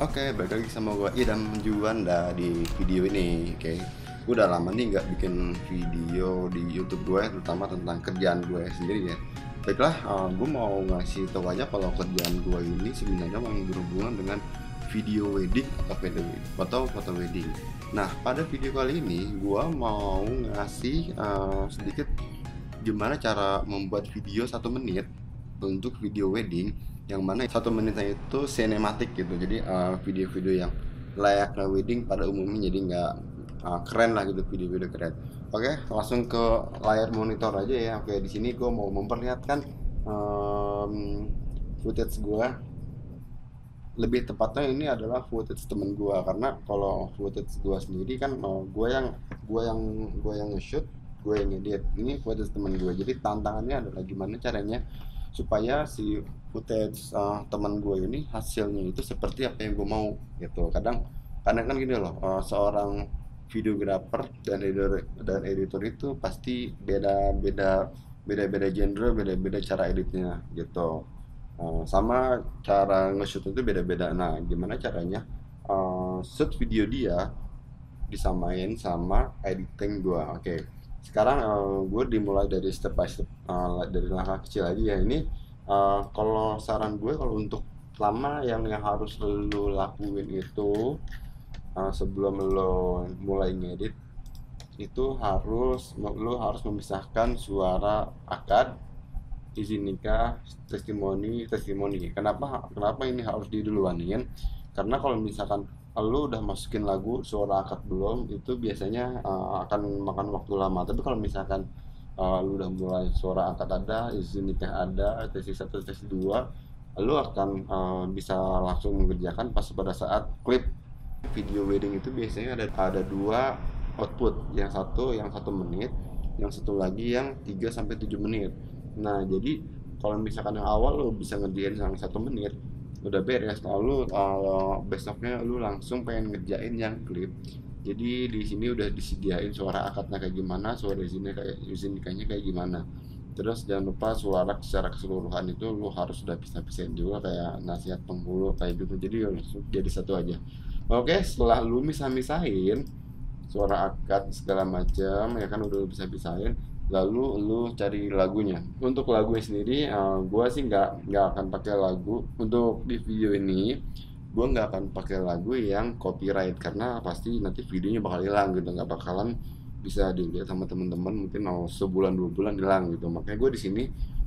Oke, balik lagi sama gue Idam Juanda di video ini. Oke, gue udah lama nih nggak bikin video di YouTube gue, terutama tentang kerjaan gue sendiri ya. Baiklah, gue mau ngasih tau aja kalau kerjaan gue ini sebenarnya memang berhubungan dengan video wedding atau foto wedding. Nah, pada video kali ini gue mau ngasih sedikit gimana cara membuat video 1 menit untuk video wedding, yang mana 1 menitnya itu sinematik gitu. Jadi video-video yang layaknya wedding pada umumnya, jadi nggak keren lah gitu, video-video keren. Oke, langsung ke layar monitor aja ya. Oke, di sini gue mau memperlihatkan footage gue. Lebih tepatnya ini adalah footage temen gue, karena kalau footage gue sendiri kan gue yang gue yang nge-shoot, gue yang edit. Ini footage temen gue, jadi tantangannya adalah gimana caranya supaya si footage teman gue ini hasilnya itu seperti apa yang gue mau gitu. Kadang kan gini loh, seorang videographer dan editor itu pasti beda-beda genre, beda-beda cara editnya gitu. Sama cara nge-shoot itu beda-beda. Nah, gimana caranya shoot video dia disamain sama editing gua. Oke. Sekarang gue dimulai dari step by step, dari langkah kecil aja ya. Ini kalau saran gue, kalau untuk lama yang harus lo lakuin itu, sebelum lo mulai ngedit itu lo harus memisahkan suara akad, izin nikah, testimoni. Kenapa ini harus diduluanin? Karena kalau misalkan lu udah masukin lagu suara akad belum, itu biasanya akan makan waktu lama. Tapi kalau misalkan lu udah mulai suara akad ada, izin nikah ada, tesis satu, tesis dua, lu akan bisa langsung mengerjakan pas pada saat klip video wedding. Itu biasanya ada dua output, yang 1 menit, yang satu lagi yang 3 sampai 7 menit. Nah, jadi kalau misalkan yang awal lo bisa ngerjain yang 1 menit udah beres, lalu besoknya lu langsung pengen ngerjain yang klip. Jadi di sini udah disediain suara akadnya kayak gimana, suara izin nikahnya kayak gimana. Terus jangan lupa suara secara keseluruhan itu lu harus udah bisa-bisain juga, kayak nasihat penghulu kayak gitu. Jadi jadi satu aja. Oke, setelah lu misah-misahin suara akad segala macam ya kan, udah bisa pisahin, lalu lu cari lagunya. Untuk lagunya sendiri, gua sih nggak akan pakai lagu untuk di video ini. Gua nggak akan pakai lagu yang copyright, karena pasti nanti videonya bakal hilang gitu, nggak bakalan bisa dilihat sama temen-temen, mungkin mau sebulan 2 bulan hilang gitu. Makanya gue di sini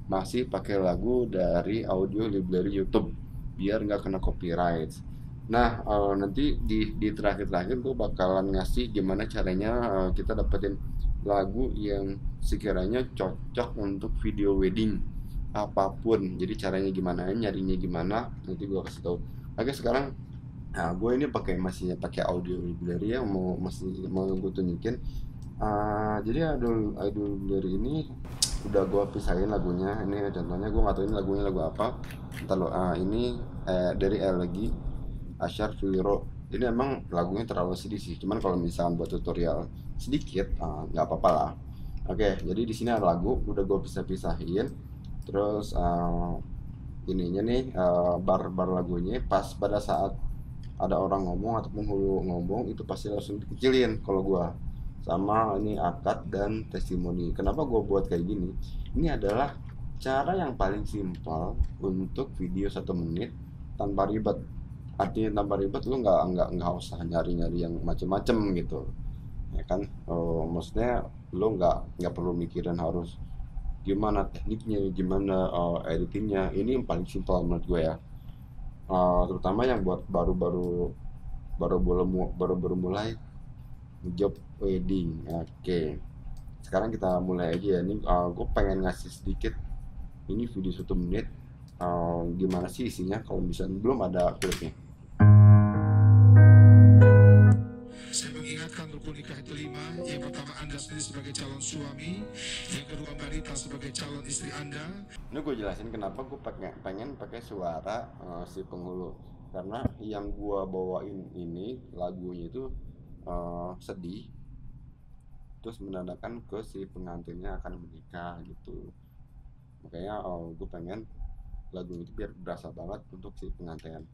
masih pakai lagu dari audio library YouTube biar nggak kena copyright. Nah, nanti di terakhir-terakhir gue bakalan ngasih gimana caranya kita dapetin lagu yang sekiranya cocok untuk video wedding apapun. Jadi caranya gimana, nyarinya gimana, nanti gue kasih tahu. Oke, sekarang nah, gue ini masih pakai audio library ya, mau gue tunjukin. Jadi audio library ini udah gue pisahin lagunya. Ini contohnya, gue nggak tahu ini lagunya lagu apa. Ntar lo, ini dari lagi Asyar Firo. Ini emang lagunya terlalu sedih sih, cuman kalau misalnya buat tutorial sedikit nggak apa-apa lah. Oke, jadi di sini ada lagu udah gue pisah-pisahin. Terus ininya nih, bar-bar lagunya pas pada saat ada orang ngomong ataupun hulu ngomong itu pasti langsung dikecilin kalau gua. Sama ini akad dan testimoni. Kenapa gua buat kayak gini? Ini adalah cara yang paling simpel untuk video 1 menit tanpa ribet. Artinya tanpa ribet, lu nggak usah nyari-nyari yang macem-macem gitu, ya kan. Maksudnya lu nggak perlu mikirin harus gimana tekniknya, gimana editingnya. Ini yang paling simpel menurut gue ya. Terutama yang buat baru-baru mulai job wedding. Oke, sekarang kita mulai aja ya. Ini gue pengen ngasih sedikit, ini video 1 menit. Gimana sih isinya kalau misalnya belum ada klipnya. Saya mengingatkan rukun nikah itu 5. Yang pertama, Anda sendiri sebagai calon suami. Yang kedua, Mbak Rita sebagai calon istri Anda. Ini gue jelasin kenapa gue pengen pakai suara si penghulu. Karena yang gue bawain ini lagunya itu sedih, terus menandakan ke si pengantinnya akan menikah gitu. Makanya gue pengen lagu itu biar berasa banget untuk si pengantin.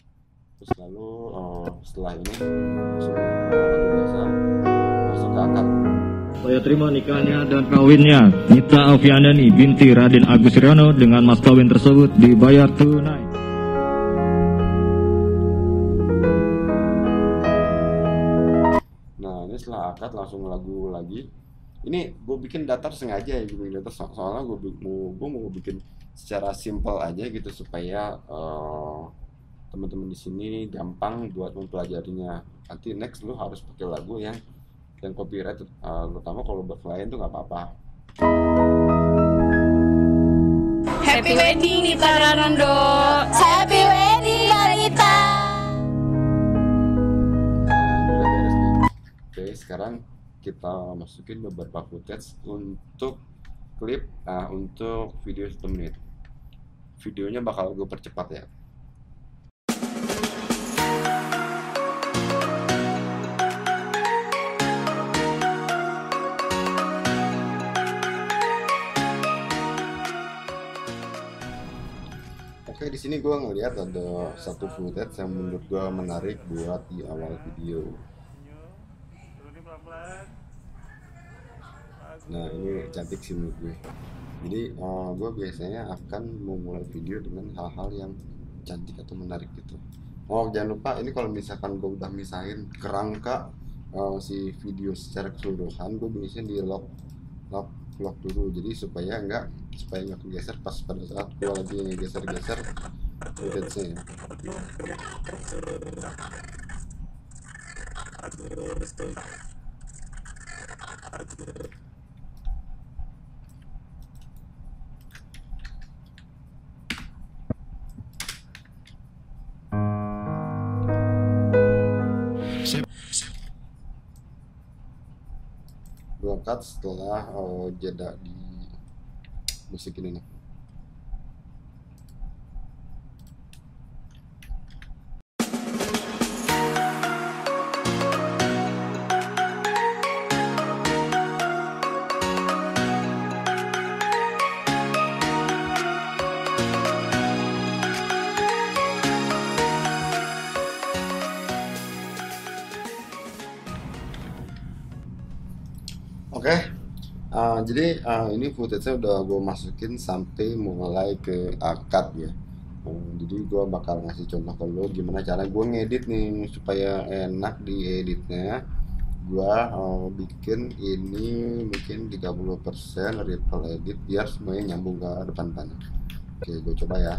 Terus lalu setelah ini langsung lagu biasa masuk ke akad. Saya terima nikahnya dan kawinnya Nita Alfiandani binti Raden Agus Riono dengan mas kawin tersebut dibayar tunai. Nah ini setelah akad langsung lagu lagi. Ini gue bikin datar sengaja ya, gue bikin datar soalnya gue mau bikin secara simple aja gitu supaya teman-teman di sini gampang buat mempelajarinya. Nanti next lu harus pakai lagu yang copyright, terutama kalau buat klien tuh nggak apa-apa. Happy wedding Nita Ranondo. Happy wedding Nita. Udah beres nih. Oke, sekarang kita masukin beberapa footage untuk klip, untuk video 1 menit. Videonya bakal gue percepat ya. Oke, di sini gue ngeliat ada satu footage yang menurut gue menarik buat di awal video. Nah ini cantik sih menurut gue. Jadi gue biasanya akan memulai video dengan hal-hal yang cantik atau menarik gitu. Oh jangan lupa, ini kalau misalkan gue udah misahin kerangka si video secara keseluruhan, gue biasanya di lock dulu, jadi supaya nggak kegeser pas pada saat gue lagi geser-geser footage-nya. Gue cut setelah jeda di musik ini nih. Oke, jadi ini footage-nya udah gue masukin sampai mulai ke akad ya. Jadi gue bakal ngasih contoh ke lo gimana cara gue ngedit nih supaya enak dieditnya. Gue bikin ini mungkin 30% ripple edit biar semuanya nyambung ke depan-depannya. Oke, gue coba ya.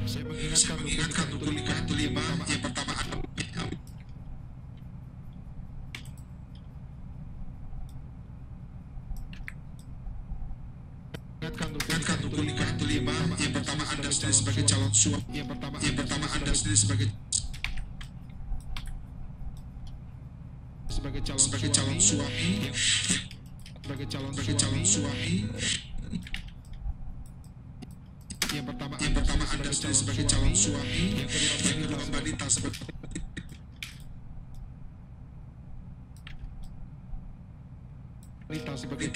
Saya mengingatkan untuk nikah itu 5. Yang pertama untuk nikah itu 5. Yang pertama Anda sendiri sebagai calon suami. Yang pertama Anda sendiri sebagai calon suami. Sebagai calon suami. Yang pertama Anda sendiri sebagai calon suami. Yang kedua wanita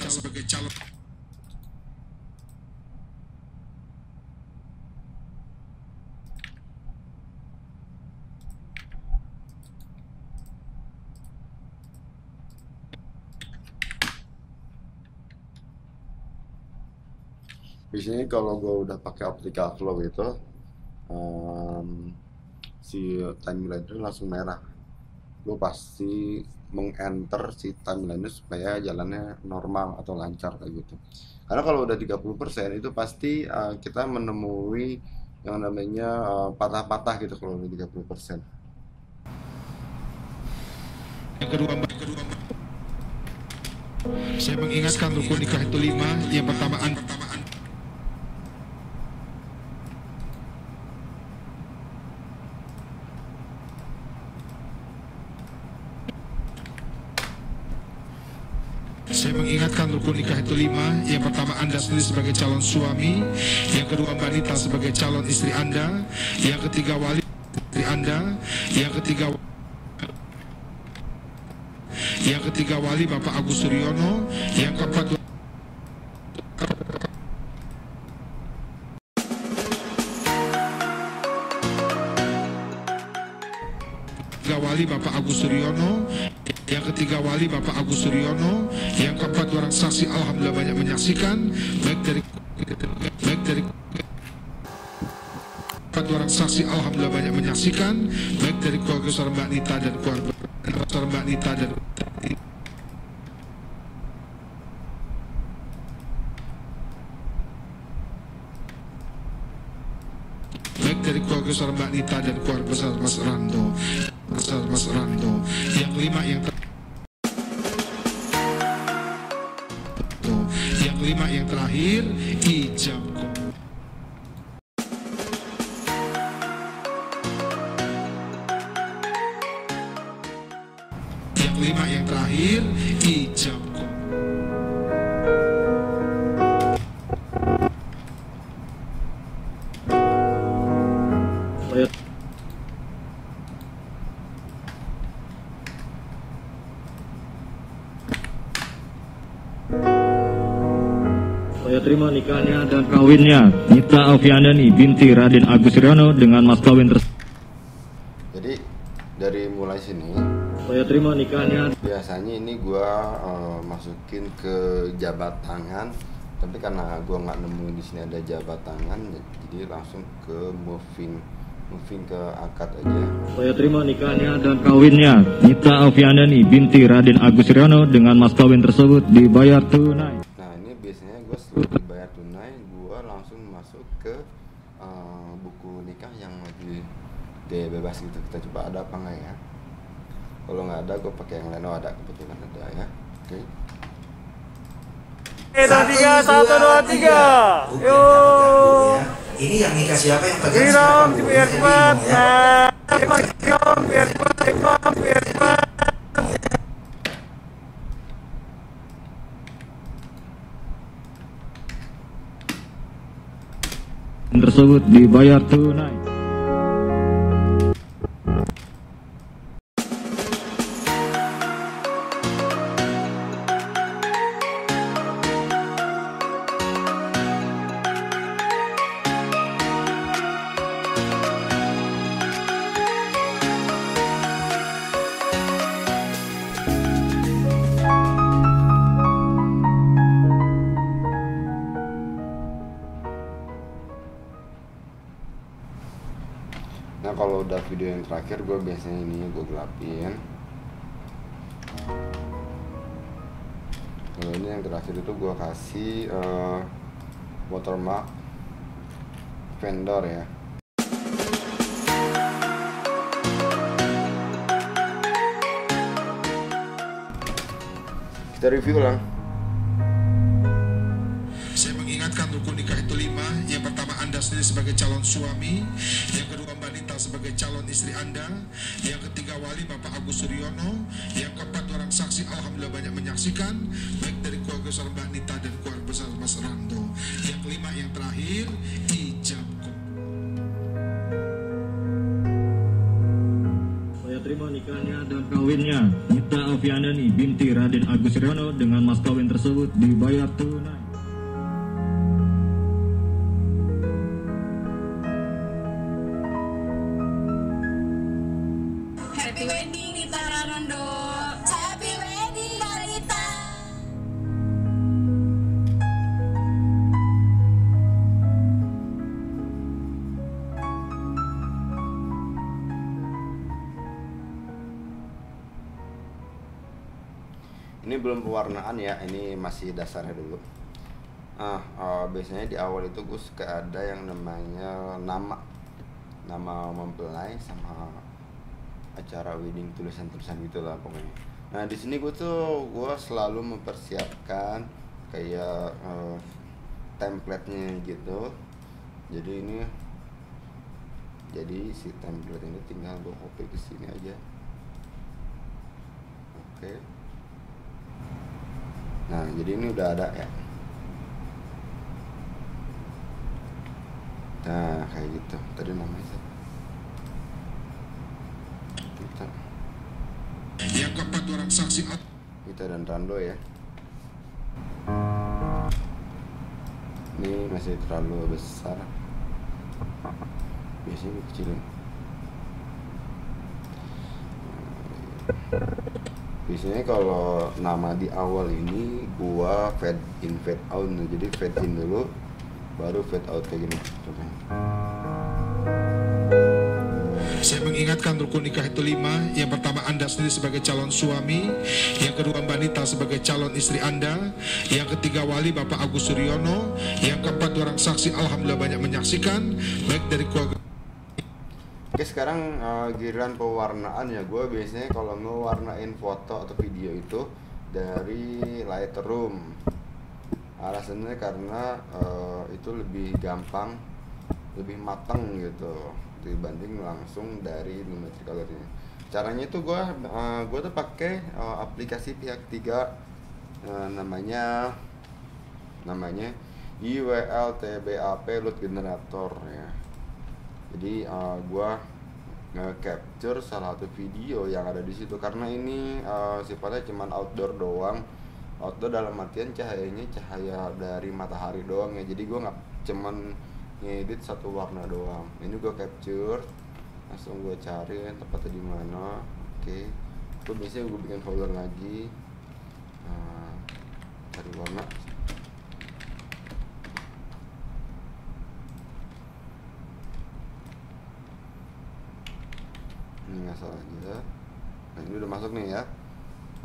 sebagai calon. Biasanya kalau gue udah pakai aplikasi Flow itu si timeline langsung merah. Gue pasti meng-enter si timeline supaya jalannya normal atau lancar kayak gitu. Karena kalau udah 30% itu pasti kita menemui yang namanya patah-patah gitu kalau udah 30%. Yang kedua, saya mengingatkan rukun nikah itu 5. Yang pertama Saya mengingatkan rukun nikah itu 5. Yang pertama Anda sendiri sebagai calon suami. Yang kedua wanita sebagai calon istri Anda. Yang ketiga wali istri Anda. Yang ketiga wali Bapak Agus Riono. Yang keempat ketiga wali Bapak Agus Suryono, yang ketiga wali Bapak Agus Suryono, yang keempat orang saksi alhamdulillah banyak menyaksikan, baik dari empat orang saksi alhamdulillah banyak menyaksikan, baik dari keluarga besar Mbak Nita dan keluarga besar Mbak Nita dan baik dari keluarga besar Mbak Nita dan keluarga besar Mas Rando, yang kelima yang terakhir Ijam. Yang kelima yang terakhir Ijam. Saya terima nikahnya dan kawinnya Nita Alfiandani binti Raden Agus Suryono dengan mas kawin tersebut. Jadi dari mulai sini Saya terima nikahnya. biasanya ini gua masukin ke jabat tangan, tapi karena gua nggak nemuin di sini ada jabat tangan, jadi langsung ke moving ke akad aja. Saya terima nikahnya dan kawinnya Nita Alfiandani binti Raden Agus Suryono dengan mas kawin tersebut dibayar tunai. Nah ini biasanya gue setelah dibayar tunai, gue langsung masuk ke buku nikah yang lagi gaya bebas gitu. Kita coba ada apa nggak ya? Kalau nggak ada, gue pakai yang lain. Oh ada, kebetulan ada ya. Oke. 1, 2, 3. Yuk. Ini yang nikah siapa yang pegang? Biar cepat. Biar cepat. Tersebut dibayar tunai. Nah kalau udah video yang terakhir, gue biasanya ini gue gelapin. Kalau ini yang terakhir itu gue kasih watermark vendor ya. Kita review ulang. Saya mengingatkan rukun nikah itu 5. Yang pertama, Anda sendiri sebagai calon suami. Yang kedua, Mbak Nita sebagai calon istri Anda. Yang ketiga, wali Bapak Agus Suryono. Yang keempat, orang saksi alhamdulillah banyak menyaksikan, baik dari keluarga besar Mbak Nita dan keluarga besar Mas Rando. Yang kelima yang terakhir ijab. Saya terima nikahnya dan kawinnya Nita Alfiandani binti Raden Agus Suryono dengan mas kawin tersebut dibayar tunai. Happy wedding Nita Rando. Happy wedding Nita. Ini belum pewarnaan ya, ini masih dasarnya dulu. Biasanya di awal itu gue suka ada yang namanya nama mempelai sama acara wedding, tulisan-tulisan gitulah pokoknya. Nah di sini gue selalu mempersiapkan kayak template-nya gitu. Jadi si template ini tinggal gue copy ke sini aja. Oke. Nah jadi ini udah ada ya. Nah kayak gitu. Tadi namanya siapa? Yang keempat, orang saksi Kita dan Rando ya. Ini masih terlalu besar. Biasanya dikecilin. Biasanya kalau nama di awal ini gua fade in fade out, jadi fade in dulu baru fade out kayak gini. Contohnya. Saya mengingatkan rukun nikah itu 5. Yang pertama, Anda sendiri sebagai calon suami. Yang kedua, Mbak Nita sebagai calon istri Anda. Yang ketiga, wali Bapak Agus Suryono. Yang keempat, orang saksi alhamdulillah banyak menyaksikan, baik dari keluarga. Oke, sekarang giliran pewarnaan ya. Gue biasanya kalau ngewarnain foto atau video itu dari Lightroom. Alasannya karena itu lebih gampang, lebih matang gitu dibanding langsung dari Lumetri Color ini. Caranya itu gue tuh pakai aplikasi pihak ketiga, namanya IWLTBAP Load Generator ya. Jadi gue nge-capture salah satu video yang ada di situ karena ini sifatnya cuman outdoor doang. Outdoor dalam artian cahayanya cahaya dari matahari doang ya. Jadi gue nggak cuman ngedit satu warna doang. Ini gue capture, langsung gue cari tepatnya di mana. Oke, gue biasanya gue bikin folder lagi, cari warna. Ini nggak salah aja. Nah, ini udah masuk nih ya.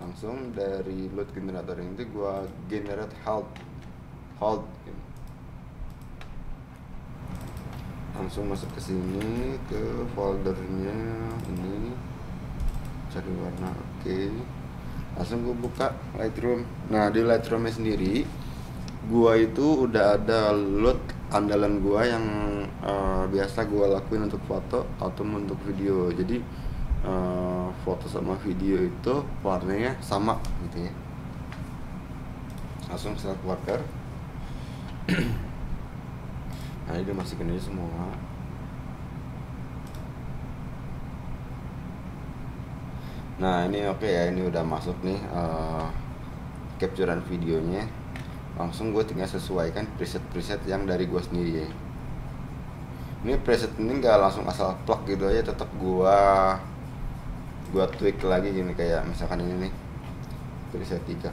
Langsung dari load generator ini gue generate hold gitu. Langsung masuk ke sini ke foldernya ini, cari warna. Oke, langsung gue buka Lightroom. Nah, di Lightroomnya sendiri gua itu udah ada load andalan gua yang biasa gua lakuin untuk foto atau untuk video. Jadi foto sama video itu warnanya sama gitu ya. Langsung select worker. Nah, ini dimasukin aja semua. Nah, ini oke ya, ini udah masuk nih capturean videonya. Langsung gue tinggal sesuaikan preset-preset yang dari gue sendiri ya. Ini preset ini nggak langsung asal plug gitu aja, tetap gue tweak lagi gini, kayak misalkan ini nih preset 3.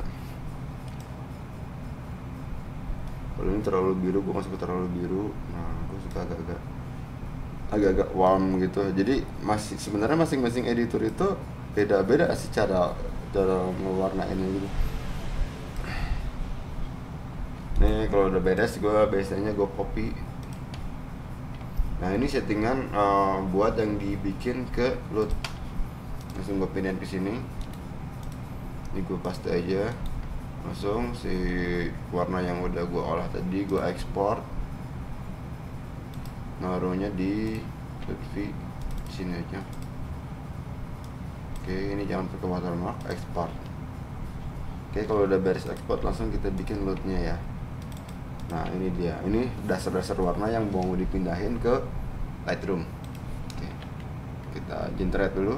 Kalau ini terlalu biru, gue masuk ke terlalu biru. Nah, gue suka agak-agak warm gitu. Jadi sebenarnya masing-masing editor itu beda-beda sih cara mewarnainnya gitu. Nih kalau udah beres, gue biasanya gue copy. Nah, ini settingan buat yang dibikin ke load. Langsung gue pindahin ke sini. Ini gue paste aja. Langsung si warna yang udah gue olah tadi gue ekspor, naruhnya di V sini aja. Oke, ini jangan pakai watermark, ekspor. Oke, kalau udah beres ekspor, langsung kita bikin loadnya ya. Nah, ini dia, ini dasar-dasar warna yang mau dipindahin ke Lightroom. Oke, kita generate dulu,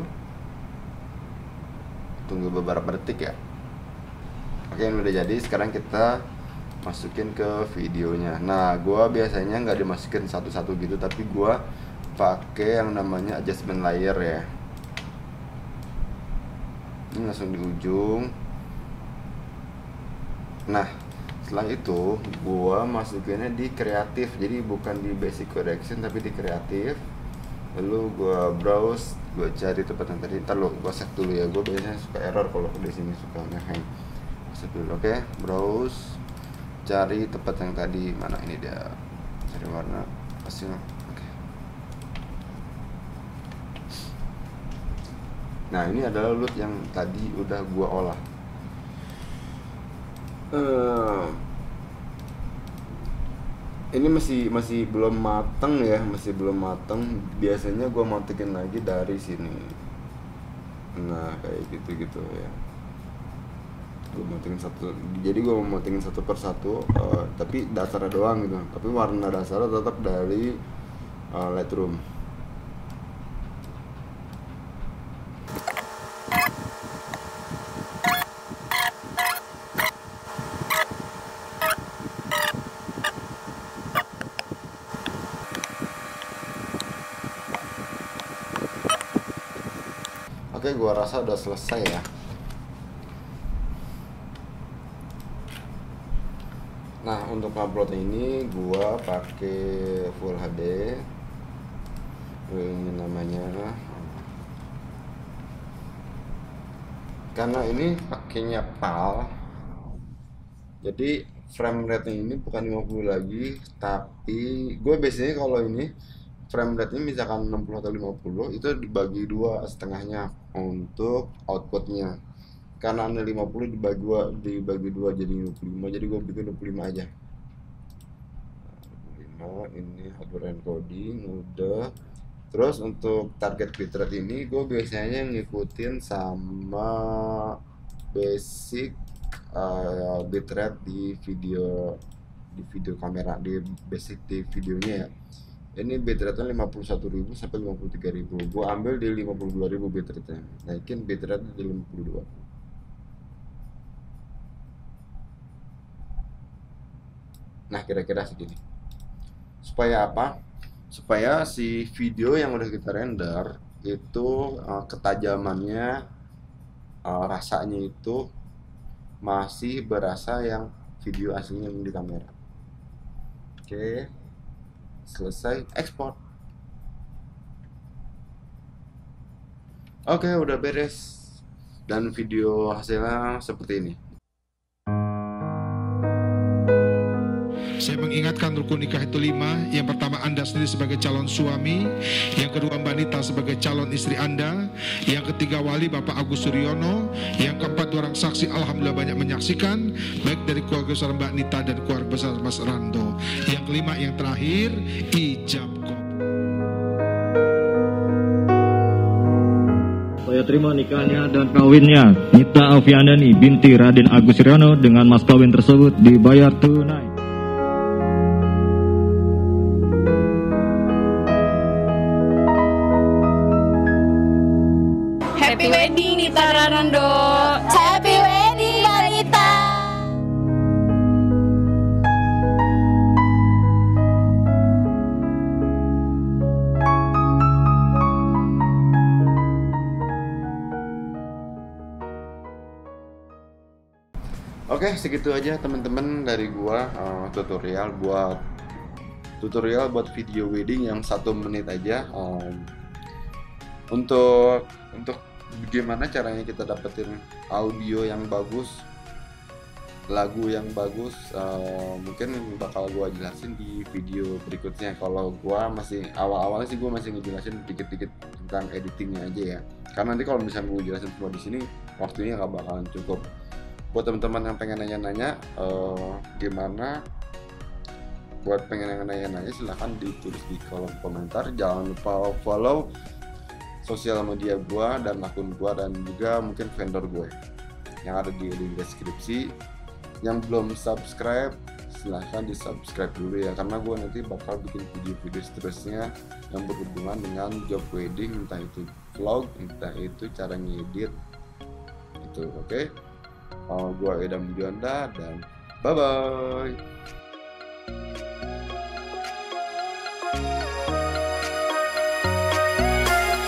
tunggu beberapa detik ya. Oke, ini udah jadi. Sekarang kita masukin ke videonya. Nah, gua biasanya nggak dimasukin satu-satu gitu, tapi gua pakai yang namanya adjustment layer ya. Ini langsung di ujung. Nah, setelah itu gua masukinnya di kreatif. Jadi bukan di basic correction tapi di kreatif. Lalu gua browse, gua cari tempat yang tadi. Ntar lo gua save dulu ya. Gua biasanya suka error kalau di sini suka nge-hang. Oke, browse, cari tempat yang tadi, mana ini dia, cari warna hasil. Oke. Nah, ini adalah load yang tadi udah gua olah. Ini masih belum mateng ya, masih belum mateng. Biasanya gua matikin lagi dari sini. Nah, kayak gitu ya. Gue mautingin satu, jadi gue mau mautingin satu persatu, tapi dasarnya doang gitu, tapi warna dasarnya tetap dari Lightroom. Oke, gua rasa udah selesai ya. Nah, untuk upload ini gua pakai Full HD. Ini namanya. Karena ini pakainya PAL. Jadi frame rate ini bukan 50 lagi, tapi gue biasanya kalau ini frame rate ini misalkan 60 atau 50 itu dibagi dua setengahnya untuk outputnya. Karena ini 50 dibagi dua jadi 25, jadi gue bikin 25 aja. 25 ini hardware encoding udah. Terus untuk target bitrate ini gue biasanya ngikutin sama basic bitrate di video kamera, di basic di videonya ya. Ini bitrate 51.000 sampai 53.000. Gue ambil di 52.000 bitrate, naikin bitrate di 52. Nah, kira-kira segini. Supaya apa? Supaya si video yang udah kita render itu ketajamannya, rasanya itu masih berasa yang video aslinya yang di kamera. Oke, selesai ekspor. Oke, udah beres dan video hasilnya seperti ini. Saya mengingatkan rukun nikah itu 5. Yang pertama, Anda sendiri sebagai calon suami. Yang kedua, Mbak Nita sebagai calon istri Anda. Yang ketiga, wali Bapak Agus Suryono. Yang keempat, orang saksi alhamdulillah banyak menyaksikan, baik dari keluarga besar Mbak Nita dan keluarga besar Mas Rando. Yang kelima, yang terakhir, ijab kabul. Saya terima nikahnya dan kawinnya Nita Alfiandani binti Raden Agus Suryono dengan mas kawin tersebut dibayar tunai. Happy wedding Nita Rando. Happy wedding Nita. Oke, segitu aja teman-teman dari gua, tutorial buat video wedding yang 1 menit aja. Untuk gimana caranya kita dapetin audio yang bagus, lagu yang bagus, mungkin bakal gua jelasin di video berikutnya. Kalau gua masih awal-awalnya sih gua masih ngejelasin dikit-dikit tentang editingnya aja ya, karena nanti kalau misalnya gua jelasin semua di sini waktunya nggak bakalan cukup. Buat teman-teman yang pengen nanya-nanya gimana, buat pengen yang nanya-nanya silahkan ditulis di kolom komentar. Jangan lupa follow sosial media gua dan akun gua, dan juga mungkin vendor gue yang ada di deskripsi. Yang belum subscribe silahkan di subscribe dulu ya, karena gua nanti bakal bikin video-video seterusnya yang berhubungan dengan job wedding, entah itu vlog, entah itu cara ngedit itu. Oke, gua Edam Juanda dan bye bye.